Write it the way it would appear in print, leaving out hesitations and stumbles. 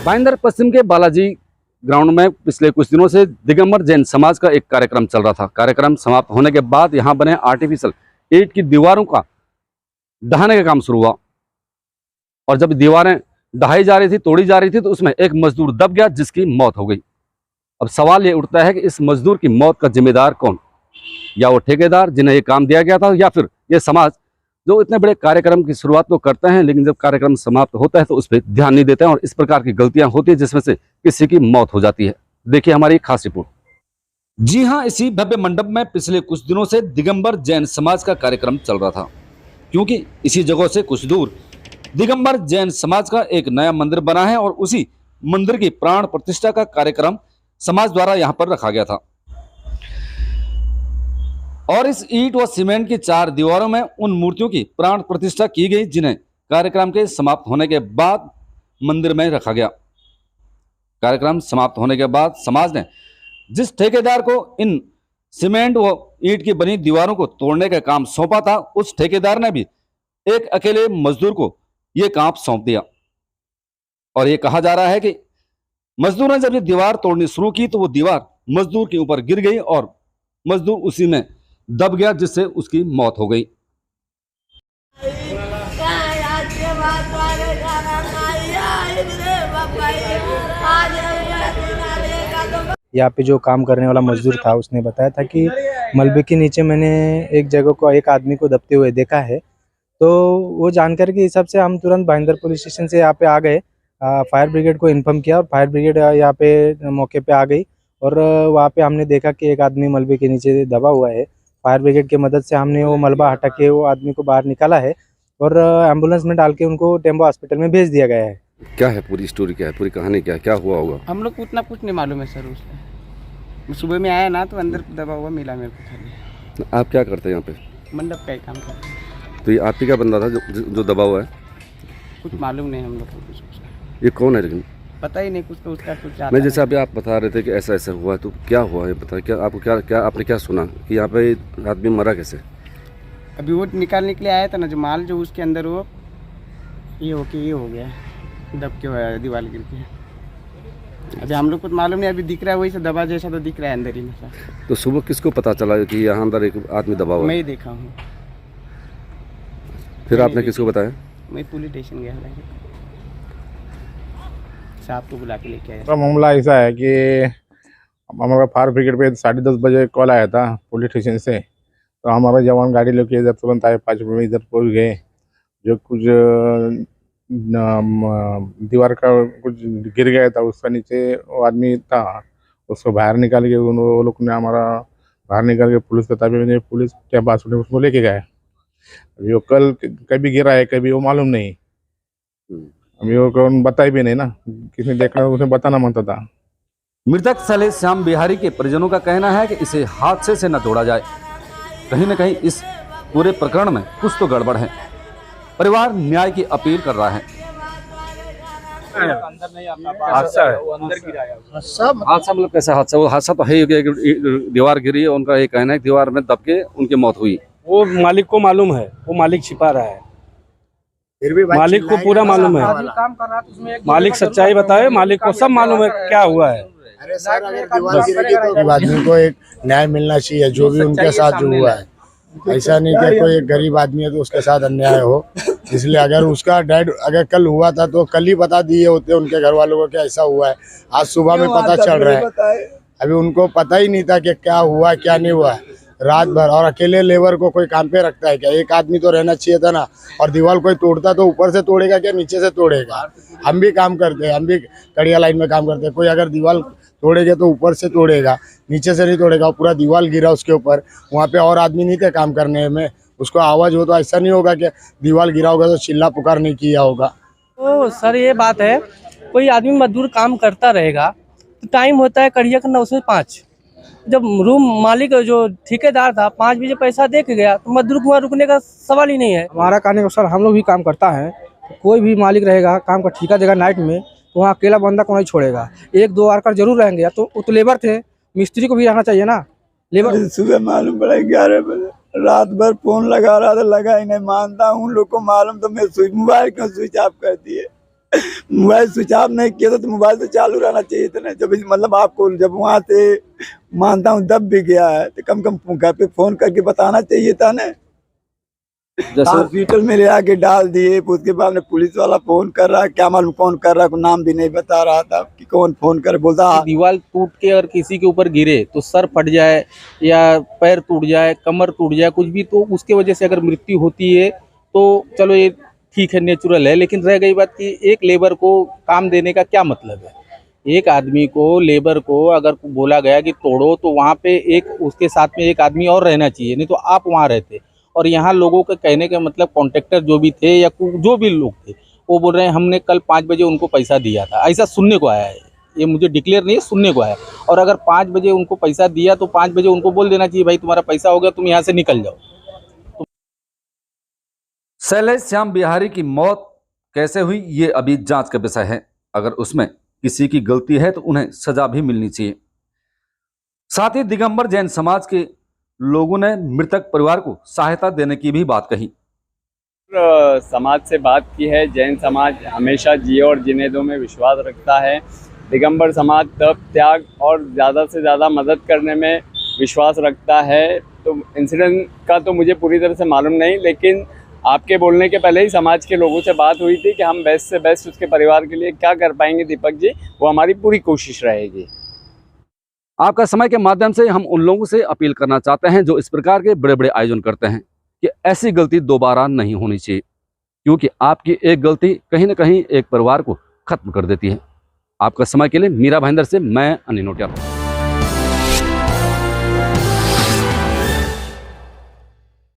भाईंदर पश्चिम के बालाजी ग्राउंड में पिछले कुछ दिनों से दिगंबर जैन समाज का एक कार्यक्रम चल रहा था। कार्यक्रम समाप्त होने के बाद यहां बने आर्टिफिशियल ईंट की दीवारों का ढहाने का काम शुरू हुआ और जब दीवारें ढहाई जा रही थी, तोड़ी जा रही थी, तो उसमें एक मजदूर दब गया जिसकी मौत हो गई। अब सवाल ये उठता है कि इस मजदूर की मौत का जिम्मेदार कौन? या वो ठेकेदार जिन्हें ये काम दिया गया था, या फिर ये समाज जो इतने बड़े कार्यक्रम की शुरुआत तो करते हैं लेकिन जब कार्यक्रम समाप्त होता है तो उस पर ध्यान नहीं देते हैं और इस प्रकार की गलतियां होती है जिसमें से किसी की मौत हो जाती है। देखिए हमारी खास रिपोर्ट। जी हां, इसी भव्य मंडप में पिछले कुछ दिनों से दिगंबर जैन समाज का कार्यक्रम चल रहा था, क्योंकि इसी जगह से कुछ दूर दिगंबर जैन समाज का एक नया मंदिर बना है और उसी मंदिर की प्राण प्रतिष्ठा का कार्यक्रम समाज द्वारा यहां पर रखा गया था। और इस ईंट व सीमेंट की 4 दीवारों में उन मूर्तियों की प्राण प्रतिष्ठा की गई जिन्हें कार्यक्रम के समाप्त होने के बाद मंदिर में रखा गया। कार्यक्रम समाप्त होने के बाद समाज ने जिस ठेकेदार को इन सीमेंट व ईंट की बनी दीवारों को तोड़ने का काम सौंपा था, उस ठेकेदार ने भी एक अकेले मजदूर को यह काम सौंप दिया। और ये कहा जा रहा है कि मजदूर ने जब ये दीवार तोड़नी शुरू की तो वो दीवार मजदूर के ऊपर गिर गई और मजदूर उसी में दब गया जिससे उसकी मौत हो गई। यहाँ पे जो काम करने वाला मजदूर था उसने बताया था कि मलबे के नीचे मैंने एक जगह को एक आदमी को दबते हुए देखा है। तो वो जानकारी के हिसाब से हम तुरंत भाईंदर पुलिस स्टेशन से यहाँ पे आ गए, फायर ब्रिगेड को इन्फॉर्म किया और फायर ब्रिगेड यहाँ पे मौके पे आ गई और वहाँ पे हमने देखा कि एक आदमी मलबे के नीचे दबा हुआ है। फायर ब्रिगेड की मदद से हमने वो मलबा हटा के वो आदमी को बाहर निकाला है और एम्बुलेंस में डाल के उनको टेम्बो हॉस्पिटल में भेज दिया गया है। क्या है पूरी स्टोरी, क्या है पूरी कहानी, क्या हुआ होगा? हम लोग को उतना कुछ नहीं मालूम है सर। उसमें सुबह में आया ना तो अंदर दबा हुआ मिला मेरे को खाली। आप क्या करते हैं यहाँ पे? मंडप का ही काम करते हैं। तो ये आप ही का बंदा था जो दबा हुआ है? कुछ मालूम नहीं हम लोग को कुछ। ये कौन है लेकिन? पता ही नहीं कुछ, तो उसका कुछ मैं जैसे अभी आप बता रहे थे कि ऐसा ऐसा हुआ, तो क्या हुआ ये बता, क्या आपको क्या आपने क्या सुना कि यहाँ पे आदमी मरा कैसे? अभी वो निकालने के लिए आया था ना जो माल जो उसके अंदर वो ये हो गया दब के हुआ दीवार गिर के। अभी हम लोग कुछ मालूम नहीं, अभी दिख रहा है वही से दबा जैसा तो दिख रहा है अंदर ही में सर। तो सुबह किसको पता चला कि यहाँ अंदर एक आदमी दबा हुआ है? मैं ही देखा हूँ। फिर आपने किसको बताया? मैं पुलिस स्टेशन गया साहब को बुला के लेके आया। तो मामला ऐसा है कि हमारा फायर ब्रिगेड पे 10:30 बजे कॉल आया था पुलिस स्टेशन से। तो हमारा जवान गाड़ी लेके इधर तुरंत आए, 5 मिनट में इधर पहुँच गए। जो कुछ दीवार का कुछ गिर गया था उसका नीचे वो आदमी था, उसको बाहर निकाल के वो लोग ने हमारा बाहर निकाल के पुलिस के ताबे में पुलिस के पास उसको लेके गए। अभी वो कल कभी गिरा है कभी वो मालूम नहीं, अभी वो कौन बताई भी नहीं ना, किसने देखा उसे बताना मानता था। मृतक साले श्याम बिहारी के परिजनों का कहना है कि इसे हादसे से न जोड़ा जाए, कहीं न कहीं इस पूरे प्रकरण में कुछ तो गड़बड़ है। परिवार न्याय की अपील कर रहा है। हादसा है, हादसा मतलब कैसा हादसा? वो हादसा तो है ही कि दीवार गिरी, उनका ये कहना है कि दीवार में दब के उनकी मौत हुई। वो मालिक को मालूम है, वो मालिक छिपा रहा है, फिर भी मालिक को पूरा मालूम है। मालिक सच्चाई बताए, मालिक को सब मालूम है क्या हुआ है। अरे सर, अगर दीवार गिरेगी तो आदमी को एक न्याय मिलना चाहिए, जो भी उनके साथ जो हुआ है। ऐसा नहीं कि कोई एक गरीब आदमी है तो उसके साथ अन्याय हो। इसलिए अगर उसका डेड अगर कल हुआ था तो कल ही बता दिए होते उनके घर वालों को कि ऐसा हुआ है। आज सुबह में पता चल रहा है, अभी उनको पता ही नहीं था कि क्या हुआ क्या नहीं हुआ है रात भर। और अकेले लेबर को कोई काम पे रखता है क्या? एक आदमी तो रहना चाहिए था ना। और दीवार कोई तोड़ता तो ऊपर से तोड़ेगा क्या नीचे से तोड़ेगा? हम भी काम करते हैं, हम भी कड़िया लाइन में काम करते हैं। कोई अगर दीवार तोड़ेगा तो ऊपर से तोड़ेगा, नीचे से नहीं तोड़ेगा। पूरा दीवार गिरा उसके ऊपर, वहाँ पे और आदमी नहीं थे काम करने में। उसको आवाज़ हो तो ऐसा नहीं होगा कि दीवार गिरा होगा तो चिल्ला पुकार नहीं किया होगा। तो सर ये बात है, कोई आदमी मजदूर काम करता रहेगा तो टाइम होता है कड़िया का 9 से 5। जब रूम मालिक जो ठेकेदार था 5 बजे पैसा दे के गया तो मजदूर को वहाँ रुकने का सवाल ही नहीं है। हमारा कहने का सर, हम लोग भी काम करता है, कोई भी मालिक रहेगा काम का ठेका देगा नाइट में तो वहाँ अकेला बंदा को नहीं छोड़ेगा। 1-2 वर्कर जरूर रहेंगे, या तो लेबर थे, मिस्त्री को भी रहना चाहिए ना। लेबर सुबह मालूम पड़ा 11 बजे, रात भर फोन लगा रहा था, लगा ही नहीं। मानता हूँ उन लोग को मालूम तो मैं मोबाइल क्यों स्विच ऑफ कर दिए। मोबाइल स्विच ऑफ नहीं किया तो मोबाइल तो चालू रहना चाहिए था ना। जब मतलब आपको जब वहाँ से मानता हूँ दब भी गया है तो कम घर पे फोन करके बताना चाहिए था ना। जैसे हॉस्पिटल में ले आके डाल दिए, उसके बाद में पुलिस वाला फोन कर रहा है, क्या मालूम कौन कर रहा है, नाम भी नहीं बता रहा था कि कौन फोन कर, बोलता दीवार टूट के अगर किसी के ऊपर गिरे तो सर फट जाए या पैर टूट जाए, कमर टूट जाए, कुछ भी, तो उसके वजह से अगर मृत्यु होती है तो चलो ये ठीक है, नेचुरल है। लेकिन रह गई बात कि एक लेबर को काम देने का क्या मतलब है। एक आदमी को, लेबर को अगर बोला गया कि तोड़ो तो वहाँ पे एक उसके साथ में एक आदमी और रहना चाहिए, नहीं तो आप वहाँ रहते। और यहाँ लोगों के कहने का मतलब कॉन्ट्रैक्टर जो भी थे या जो भी लोग थे वो बोल रहे हैं हमने कल 5 बजे उनको पैसा दिया था, ऐसा सुनने को आया है। ये मुझे डिक्लेयर नहीं है, सुनने को आया। और अगर 5 बजे उनको पैसा दिया तो 5 बजे उनको बोल देना चाहिए भाई तुम्हारा पैसा हो गया, तुम यहाँ से निकल जाओ। शैलेश श्याम बिहारी की मौत कैसे हुई ये अभी जांच का विषय है। अगर उसमें किसी की गलती है तो उन्हें सजा भी मिलनी चाहिए। साथ ही दिगंबर जैन समाज के लोगों ने मृतक परिवार को सहायता देने की भी बात कही। समाज से बात की है। जैन समाज हमेशा जिए और जीने दो में विश्वास रखता है। दिगंबर समाज तप, त्याग और ज़्यादा से ज़्यादा मदद करने में विश्वास रखता है। तो इंसिडेंट का तो मुझे पूरी तरह से मालूम नहीं, लेकिन आपके बोलने के पहले ही समाज के लोगों से बात हुई थी कि हम बेस्ट से बेस्ट उसके परिवार के लिए क्या कर पाएंगे दीपक जी, वो हमारी पूरी कोशिश रहेगी। आपका समय के माध्यम से हम उन लोगों से अपील करना चाहते हैं जो इस प्रकार के बड़े बड़े आयोजन करते हैं कि ऐसी गलती दोबारा नहीं होनी चाहिए, क्योंकि आपकी एक गलती कहीं ना कहीं एक परिवार को खत्म कर देती है। आपका समय के लिए मीरा भाईंदर से मैं अनिल नोटियाल।